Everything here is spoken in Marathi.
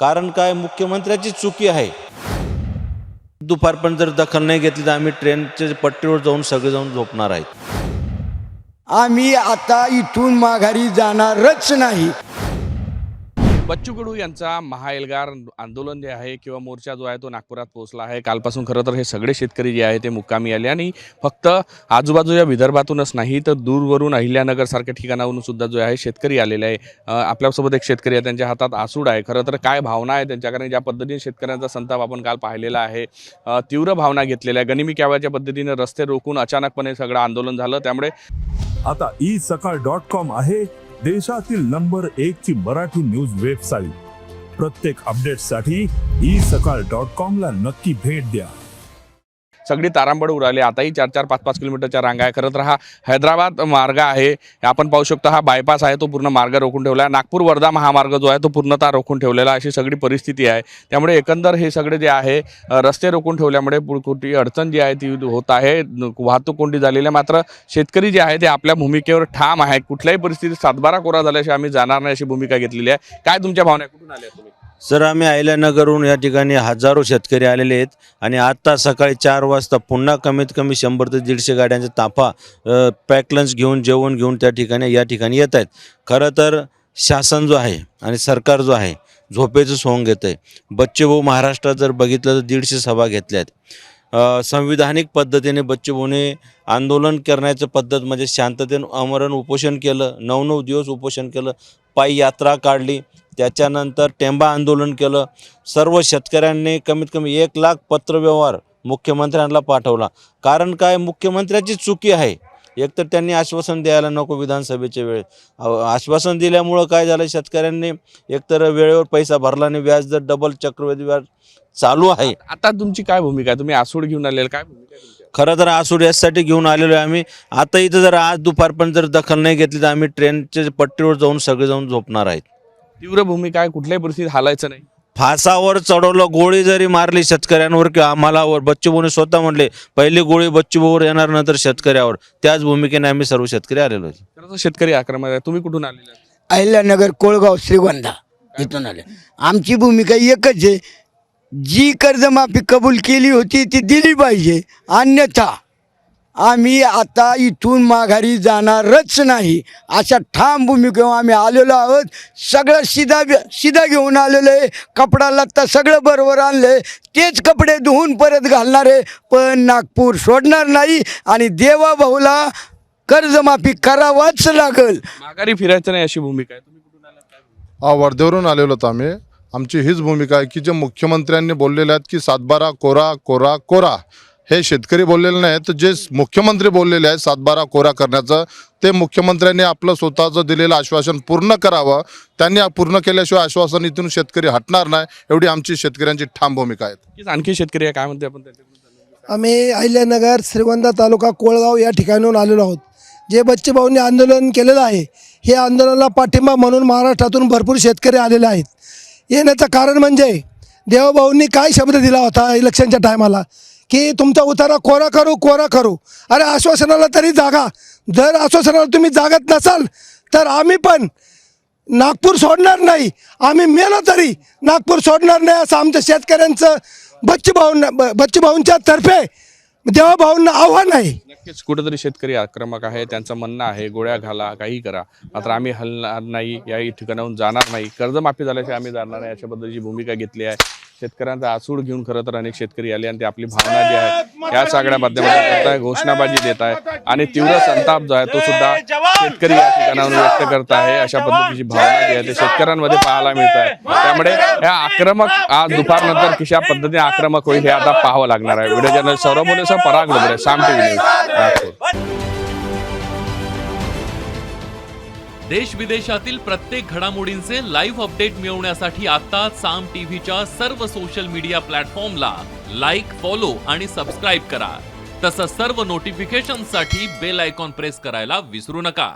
कारण काय, मुख्यमंत्र्याची चुकी आहे। दुपारपर्यंत जर दखल नाही घेतली तर आम्ही ट्रेनच्या पट्टीवर जाऊन सगळे जाऊन झोपणार आहेत। आम्ही आता इथून माघारी जाणारच नाही। बच्चू कडू यांचा महाएल्गार आंदोलन जे आहे किंवा मोर्चा जो आहे तो नागपुरात पोहोचला आहे। कालपासून खरं तर हे सगळे शेतकरी जे आहे ते मुक्कामी आले आणि फक्त आजूबाजूच्या विदर्भातूनच नाही तर दूरवरून अहिल्यानगर सारख्या ठिकाणावरून सुद्धा जो आहे शेतकरी आलेले आहे। आपल्यासोबत एक शेतकरी आहे, त्यांच्या हातात आसूड आहे। खरं तर काय भावना आहे त्यांच्या, कारण ज्या पद्धतीने शेतकऱ्यांचा संताप आपण काल पाहिलेला आहे, तीव्र भावना घेतलेल्या आहे। गनिमी काव्याच्या पद्धतीने रस्ते रोखून अचानकपणे सगळं आंदोलन झालं। त्यामुळे आता isakal.com आहे देशातील नंबर 1 ची मराठी न्यूज वेबसाईट। प्रत्येक अपडेटसाठी isakal.com ला नक्की भेट द्या। सगळी तारांबळ उडाली। आताही 4-4, 5-5 किलोमीटरच्या रांगा आहे। खरं तर हा हैदराबाद मार्ग आहे, आपण पाहू शकतो। हा बायपास आहे, तो पूर्ण मार्ग रोखून ठेवला आहे। नागपूर वर्धा महामार्ग जो आहे तो पूर्णतः रोखून ठेवलेला, अशी सगळी परिस्थिती आहे। त्यामुळे एकंदर हे सगळे जे आहे रस्ते रोखून ठेवल्यामुळे कुठली अडचण जी आहे ती होत आहे, वाहतूक कोंडी झालेली आहे। मात्र शेतकरी जे आहे ते आपल्या भूमिकेवर ठाम आहे। कुठल्याही परिस्थितीत सातबारा कोरा झाल्याशिवाय आम्ही जाणार नाही अशी भूमिका घेतलेली आहे। काय तुमच्या भावना, कुठून आल्या तुम्ही? सर, आम्ही अहिल्यानगरहून या ठिकाणी हजारो शेतकरी आलेले आहेत आणि आता सकाळी 4 वाजता पुन्हा कमीत कमी 100 ते 150 गाड्यांचा ताफा पॅक लंच घेऊन, जेवण घेऊन त्या ठिकाणी या ठिकाणी येत आहेत। खरं तर शासन जो आहे आणि सरकार जो आहे झोपेचं सोंग घेत आहे। बच्चूभाऊ महाराष्ट्रात जर बघितलं तर 150 सभा घेतल्या आहेत। संविधानिक पद्धतीने बच्चूभाऊने आंदोलन करण्याचं पद्धत म्हणजे शांततेने आमरण उपोषण केलं, 9-9 दिवस उपोषण केलं, पायी यात्रा काढली, त्याच्यानंतर टेंबा आंदोलन केलं। सर्व शेतकऱ्यांनी कमीत कमी 1 लाख पत्रव्यवहार मुख्यमंत्र्यांना पाठवला। कारण काय, मुख्यमंत्र्याची चुकी आहे। एकतर त्यांनी आश्वासन द्यायला नको, विधानसभेच्या वेळेस आश्वासन दिल्यामुळं काय झालं, शेतकऱ्यांनी एकतर वेळेवर पैसा भरला नाही, व्याज दर डबल चक्रवृद्धी व्याज चालू आहे। आता तुमची काय भूमिका आहे? तुम्ही आसूड घेऊन आलेले, काय भूमिका आहे तुमची? खरं तर आसूड यासाठी घेऊन आलेलो आहे आम्ही। आता इथं जर आज दुपारपर्यंत जर दखल नाही घेतली तर आम्ही ट्रेनच्या पट्टीवर जाऊन सगळे जाऊन झोपणार आहेत। तीव्र भूमिका आहे, कुठल्याही परिस्थितीत हालायचं नाही। फासावर चढवलं, गोळी जरी मारली शेतकऱ्यांवर किंवा आम्हाला, बच्चूभाऊने स्वतः म्हणले पहिली गोळी बच्चूभाऊवर येणार, नंतर शेतकऱ्यावर। त्याच भूमिकेने आम्ही सर्व शेतकरी आलेलो आहे। खरं तर शेतकरी आक्रमक आहे। तुम्ही कुठून आलेले? अहिल्यानगर, कोळगाव, श्रीगोंदा इथून आले। आमची भूमिका एकच आहे, जी कर्जमाफी कबूल केली होती ती दिली पाहिजे, अन्यथा आम्ही आता इथून माघारी जाणारच नाही अशा ठाम भूमिकेवर आम्ही आलेलो आहोत। सगळं सीधा घेऊन आलेलो आहे, कपडा लत्ता सगळं बरोबर आणले, तेच कपडे धुवून परत घालणारे, पण नागपूर सोडणार नाही आणि देवाभाऊला कर्जमाफी करावाच लागल। माघारी फिरायचं नाही अशी भूमिका आहे। तुम्ही कुठून आलात, काय भूमिका? वर्धेवरून आलेलो होतो आम्ही। आमची हीच भूमिका आहे की जे मुख्यमंत्र्यांनी बोललेले आहेत की 7-12 कोरा कोरा कोरा, हे शेतकरी बोललेले नाही तर जे मुख्यमंत्री बोललेले आहेत 7-12 कोरा करण्याचं, ते मुख्यमंत्र्यांनी आपलं स्वतःचं दिलेलं आश्वासन पूर्ण करावं। त्यांनी पूर्ण केल्याशिवाय आश्वासन इथून शेतकरी हटणार नाही, एवढी आमची शेतकऱ्यांची ठाम भूमिका आहे। आणखी शेतकरी आहे, काय म्हणते आपण त्यांच्याकडून? आम्ही अहिल्यानगर, श्रीगोंदा तालुका, कोळगाव या ठिकाणून आलेलो आहोत। जे बच्चूभाऊंनी आंदोलन केलेलं आहे, हे आंदोलनाला पाठिंबा म्हणून महाराष्ट्रातून भरपूर शेतकरी आलेले आहेत। येण्याचं कारण म्हणजे देवभाऊंनी काय शब्द दिला होता इलेक्शनच्या टायमाला की तुमचा उतारा कोरा करू, कोरा करू। अरे आश्वासनाला तरी जागा, जर आश्वासनाला तुम्ही जागत नसाल तर आम्ही पण नागपूर सोडणार नाही, आम्ही मेलो तरी नागपूर सोडणार नाही, असं आमच्या शेतकऱ्यांचं बच्चूभाऊंच्या तर्फे देवाभाऊंना आव्हान आहे। नक्कीच कुठेतरी शेतकरी आक्रमक आहे, त्यांचं म्हणणं आहे गोळ्या घाला, काही करा, मात्र आम्ही हलणार नाही, या ठिकाणाहून जाणार नाही, कर्जमाफी झाल्याशिवाय आम्ही जाणार नाही, अशा पद्धतीची भूमिका घेतली आहे। शेतकऱ्यांचा आसूड घेऊन खरं तर अनेक शेतकरी आले आणि ते आपली भावना जी आहे या सगळ्या माध्यमातून करत आहे, घोषणाबाजी देत आहे आणि तीव्र संताप जो आहे तो सुद्धा शेतकरी या ठिकाणाहून व्यक्त करत आहे। अशा पद्धतीची भावना जी आहे ते शेतकऱ्यांमध्ये पाहायला मिळत आहे। त्यामुळे या आक्रमक आज दुपारनंतर कशा पद्धतीने आक्रमक होईल हे आता पाहावं लागणार आहे। व्हिडिओ जर्नलिस्ट सौरभ बोलेसह पराग लोबरे, साम टीव्ही न्यूज। देश विदेशातील प्रत्येक घडामोडींचे लाईव्ह अपडेट मिळवण्यासाठी आता साम टीव्हीच्या सर्व सोशल मीडिया प्लॅटफॉर्मला लाईक, फॉलो आणि सबस्क्राईब करा। तसंच सर्व नोटिफिकेशनसाठी बेल आयकॉन प्रेस करायला विसरू नका।